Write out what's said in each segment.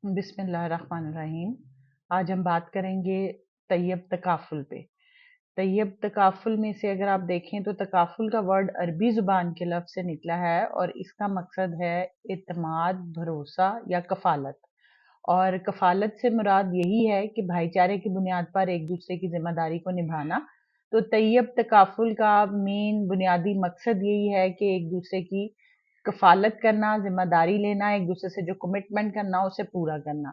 बिस्मिल्लाहिर्रहमानिर्रहीम। आज हम बात करेंगे तैयब तकाफुल पे। तैयब तकाफुल में से अगर आप देखें तो तकाफुल का वर्ड अरबी ज़ुबान के लफ्ज़ से निकला है और इसका मकसद है इत्माद, भरोसा या कफ़ालत। और कफ़ालत से मुराद यही है कि भाईचारे की बुनियाद पर एक दूसरे की ज़िम्मेदारी को निभाना। तो तैयब तकाफुल का मेन बुनियादी मकसद यही है कि एक दूसरे की कफ़ालत करना, ज़िम्मेदारी लेना, एक दूसरे से जो कमिटमेंट करना उसे पूरा करना।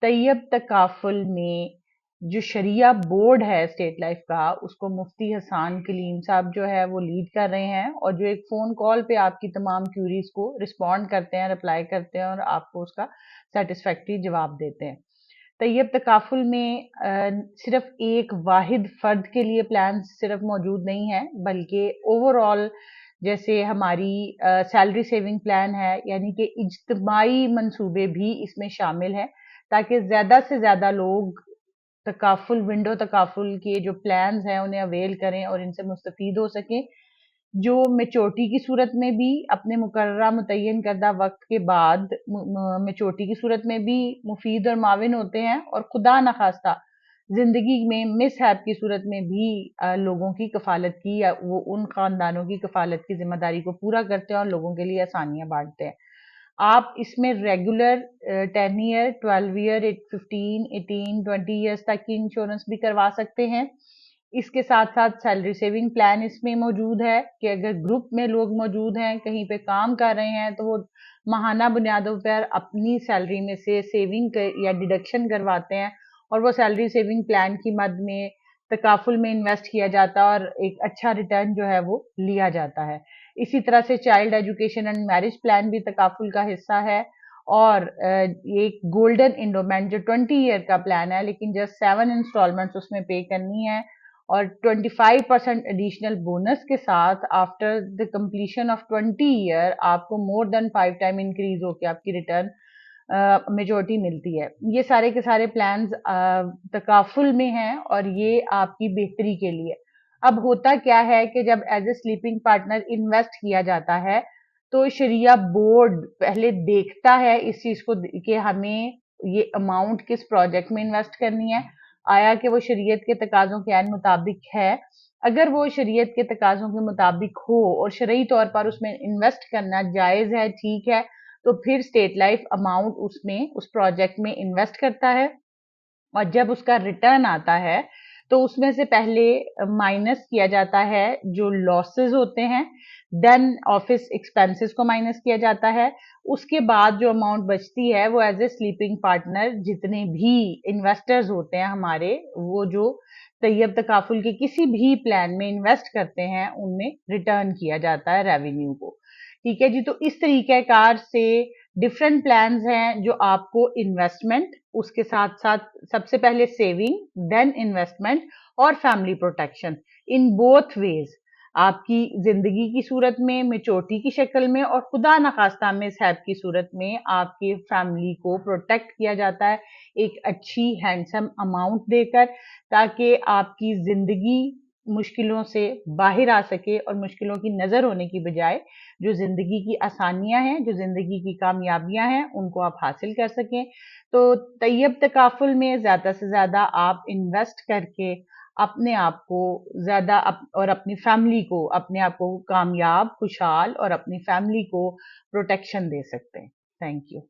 तैयब तकाफुल में जो शरिया बोर्ड है स्टेट लाइफ का, उसको मुफ्ती हसान कलीम साहब जो है वो लीड कर रहे हैं और जो एक फ़ोन कॉल पे आपकी तमाम क्यूरीज को रिस्पॉन्ड करते हैं, रिप्लाई करते हैं और आपको उसका सेटिस्फैक्ट्री जवाब देते हैं। तैयब तकाफुल में सिर्फ एक वाहिद फर्द के लिए प्लान सिर्फ मौजूद नहीं है, बल्कि ओवरऑल जैसे हमारी सैलरी सेविंग प्लान है, यानी कि इज्तमाई मंसूबे भी इसमें शामिल हैं ताकि ज़्यादा से ज़्यादा लोग तकाफुल विंडो तकाफुल के जो प्लान्स हैं उन्हें अवेल करें और इनसे मुस्तफ़ीद हो सकें। जो मैच्योरिटी की सूरत में भी अपने मुकर्ररा मुतय्यन करदा वक्त के बाद मैच्योरिटी की सूरत में भी मुफीद और माविन होते हैं और खुदा न खास्ता जिंदगी में मिसहैप की सूरत में भी लोगों की कफालत की या वो उन खानदानों की कफालत की जिम्मेदारी को पूरा करते हैं और लोगों के लिए आसानियां बांटते हैं। आप इसमें रेगुलर 10 ईयर, 12 ईयर, 15, 18, 20 ईयर्स तक की इंश्योरेंस भी करवा सकते हैं। इसके साथ साथ सैलरी सेविंग प्लान इसमें मौजूद है कि अगर ग्रुप में लोग मौजूद हैं, कहीं पे काम कर रहे हैं, तो वो माहाना बुनियादों पर अपनी सैलरी में से सेविंग या डिडक्शन करवाते हैं और वो सैलरी सेविंग प्लान की मद में तकाफुल में इन्वेस्ट किया जाता है और एक अच्छा रिटर्न जो है वो लिया जाता है। इसी तरह से child education and marriage plan भी तकाफुल का हिस्सा है और एक गोल्डन इंडोमेंट जो 20 ईयर का प्लान है, लेकिन जस्ट 7 इंस्टॉलमेंट्स उसमें पे करनी है और 25% एडिशनल बोनस के साथ after the completion of 20 year आपको मोर देन 5 टाइम इंक्रीज होकर आपकी रिटर्न मेजोरिटी मिलती है। ये सारे के सारे प्लान्स तकाफुल में हैं और ये आपकी बेहतरी के लिए। अब होता क्या है कि जब as a sleeping partner invest किया जाता है तो शरिया बोर्ड पहले देखता है इस चीज को कि हमें ये अमाउंट किस प्रोजेक्ट में इन्वेस्ट करनी है, आया कि वो शरीयत के तकाजों के ऐन मुताबिक है। अगर वो शरीयत के तकाजों के मुताबिक हो और शरई तौर पर उसमें इन्वेस्ट करना जायज है, ठीक है, तो फिर स्टेट लाइफ अमाउंट उसमें उस प्रोजेक्ट में इन्वेस्ट करता है और जब उसका रिटर्न आता है तो उसमें से पहले माइनस किया जाता है जो लॉसेस होते हैं, देन ऑफिस एक्सपेंसेस को माइनस किया जाता है। उसके बाद जो अमाउंट बचती है वो एज ए स्लीपिंग पार्टनर जितने भी इन्वेस्टर्स होते हैं हमारे, वो जो तैयब तकाफुल के किसी भी प्लान में इन्वेस्ट करते हैं उनमें रिटर्न किया जाता है रेवेन्यू को। ठीक है जी, तो इस तरीके कार से डिफरेंट प्लान्स हैं जो आपको इन्वेस्टमेंट, उसके साथ साथ सबसे पहले सेविंग, देन इन्वेस्टमेंट और family protection, in both ways आपकी जिंदगी की सूरत में, मेच्योरिटी की शक्ल में और खुदा न खास्ता मिसहैप की सूरत में आपकी फैमिली को प्रोटेक्ट किया जाता है एक अच्छी हैंडसम अमाउंट देकर, ताकि आपकी जिंदगी मुश्किलों से बाहर आ सके और मुश्किलों की नजर होने की बजाय जो जिंदगी की आसानियां हैं, जो जिंदगी की कामयाबियां हैं, उनको आप हासिल कर सकें। तो तैयब तकाफुल में ज्यादा से ज्यादा आप इन्वेस्ट करके अपने आप को ज्यादा और अपनी फैमिली को, अपने आप को कामयाब, खुशहाल और अपनी फैमिली को प्रोटेक्शन दे सकते हैं। Thank you.